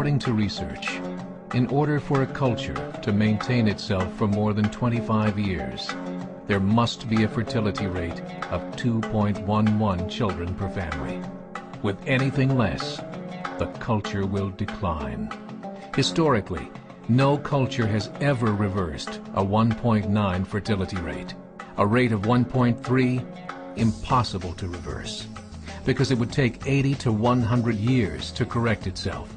According to research, in order for a culture to maintain itself for more than 25 years, there must be a fertility rate of 2.11 children per family. With anything less, the culture will decline. Historically, no culture has ever reversed a 1.9 fertility rate. A rate of 1.3, impossible to reverse, because it would take 80 to 100 years to correct itself,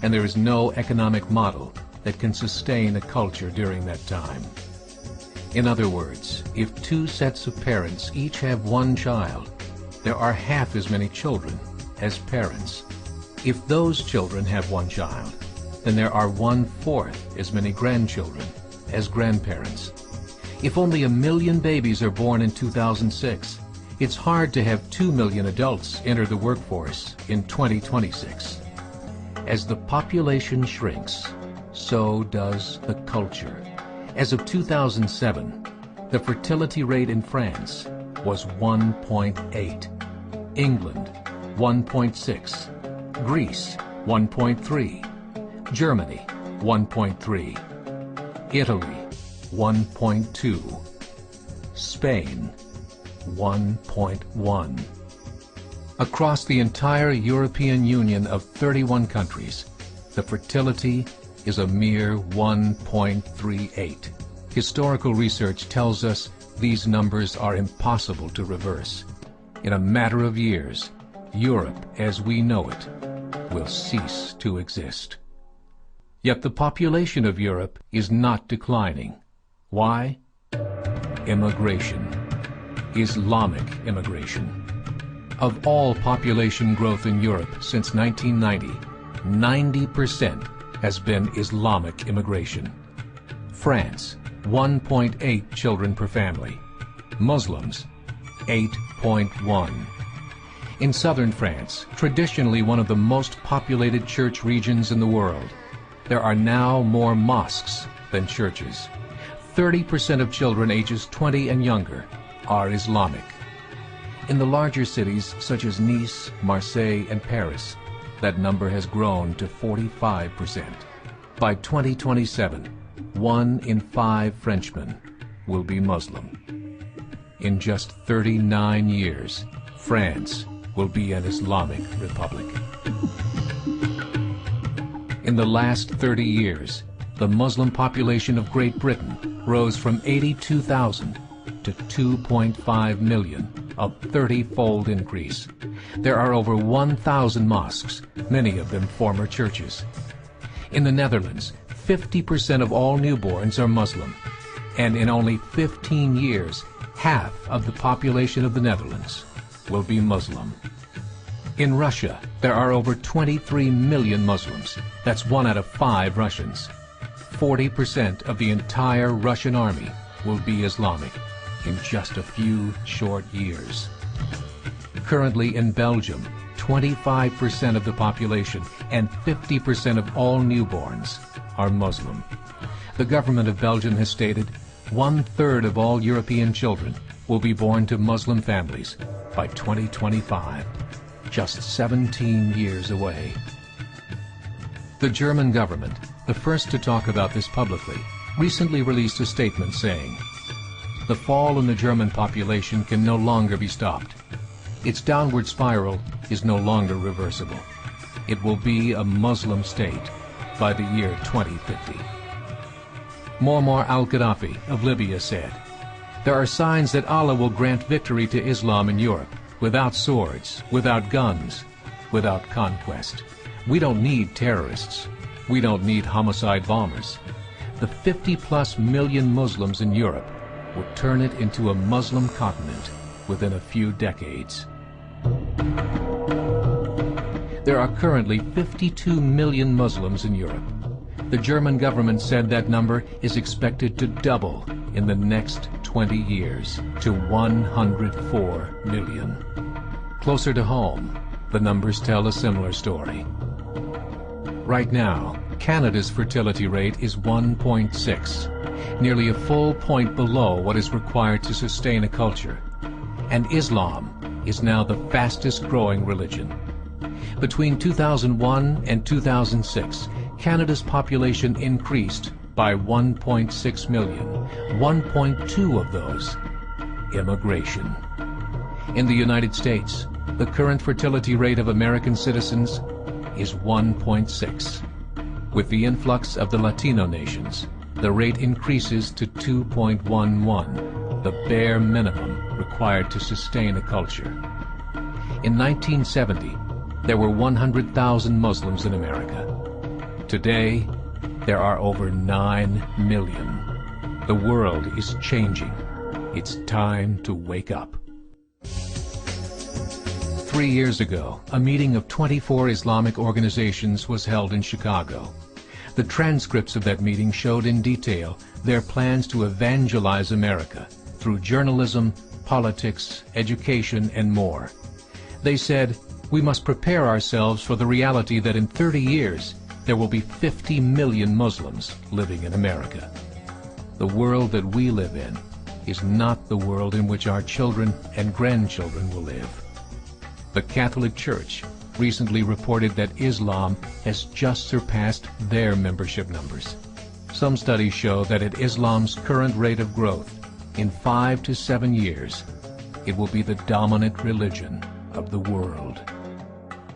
and there is no economic model that can sustain a culture during that time. In other words, if two sets of parents each have one child, there are half as many children as parents. If those children have one child, then there are 1/4 as many grandchildren as grandparents. If only 1 million babies are born in 2006, it's hard to have 2 million adults enter the workforce in 2026. As the population shrinks, so does the culture. As of 2007, the fertility rate in France was 1.8, England 1.6, Greece 1.3, Germany 1.3, Italy 1.2, Spain 1.1. Across the entire European Union of 31 countries, the fertility is a mere 1.38. Historical research tells us these numbers are impossible to reverse. In a matter of years, Europe as we know it will cease to exist. Yet the population of Europe is not declining. Why? Immigration. Islamic immigration. Of all population growth in Europe since 1990, 90% has been Islamic immigration. France, 1.8 children per family. Muslims, 8.1. In southern France, traditionally one of the most populated church regions in the world, there are now more mosques than churches. 30% of children ages 20 and younger are Islamic. In the larger cities such as Nice, Marseille, and Paris, that number has grown to 45%. By 2027, 1 in 5 Frenchmen will be Muslim. In just 39 years, France will be an Islamic republic. In the last 30 years, the Muslim population of Great Britain rose from 82,000 to 2.5 million, a 30-fold increase. There are over 1,000 mosques, many of them former churches. In the Netherlands, 50% of all newborns are Muslim, and in only 15 years, half of the population of the Netherlands will be Muslim. In Russia, there are over 23 million Muslims. That's 1 out of 5 Russians. 40% of the entire Russian army will be Islamic in just a few short years. Currently in Belgium, 25% of the population and 50% of all newborns are Muslim. The government of Belgium has stated 1/3 of all European children will be born to Muslim families by 2025, just 17 years away. The German government, the first to talk about this publicly, recently released a statement saying, "The fall in the German population can no longer be stopped. Its downward spiral is no longer reversible. It will be a Muslim state by the year 2050. Muammar al-Gaddafi of Libya said, "There are signs that Allah will grant victory to Islam in Europe, without swords, without guns, without conquest. We don't need terrorists. We don't need homicide bombers. The 50+ million Muslims in Europe will turn it into a Muslim continent within a few decades." There are currently 52 million Muslims in Europe. The German government said that number is expected to double in the next 20 years to 104 million. Closer to home, the numbers tell a similar story. Right now, Canada's fertility rate is 1.6, nearly a full point below what is required to sustain a culture. And Islam is now the fastest growing religion. Between 2001 and 2006, Canada's population increased by 1.6 million, 1.2 of those immigration. In the United States, the current fertility rate of American citizens is 1.6. With the influx of the Latino nations, the rate increases to 2.11, the bare minimum required to sustain a culture. In 1970, there were 100,000 Muslims in America. Today, there are over 9 million. The world is changing. It's time to wake up. 3 years ago, a meeting of 24 Islamic organizations was held in Chicago. The transcripts of that meeting showed in detail their plans to evangelize America through journalism, politics, education, and more. They said, we must prepare ourselves for the reality that in 30 years, there will be 50 million Muslims living in America. The world that we live in is not the world in which our children and grandchildren will live. The Catholic Church recently reported that Islam has just surpassed their membership numbers. Some studies show that at Islam's current rate of growth, in 5 to 7 years, it will be the dominant religion of the world.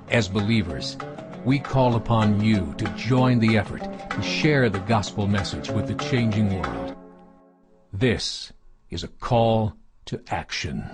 As believers, we call upon you to join the effort to share the gospel message with the changing world. This is a call to action.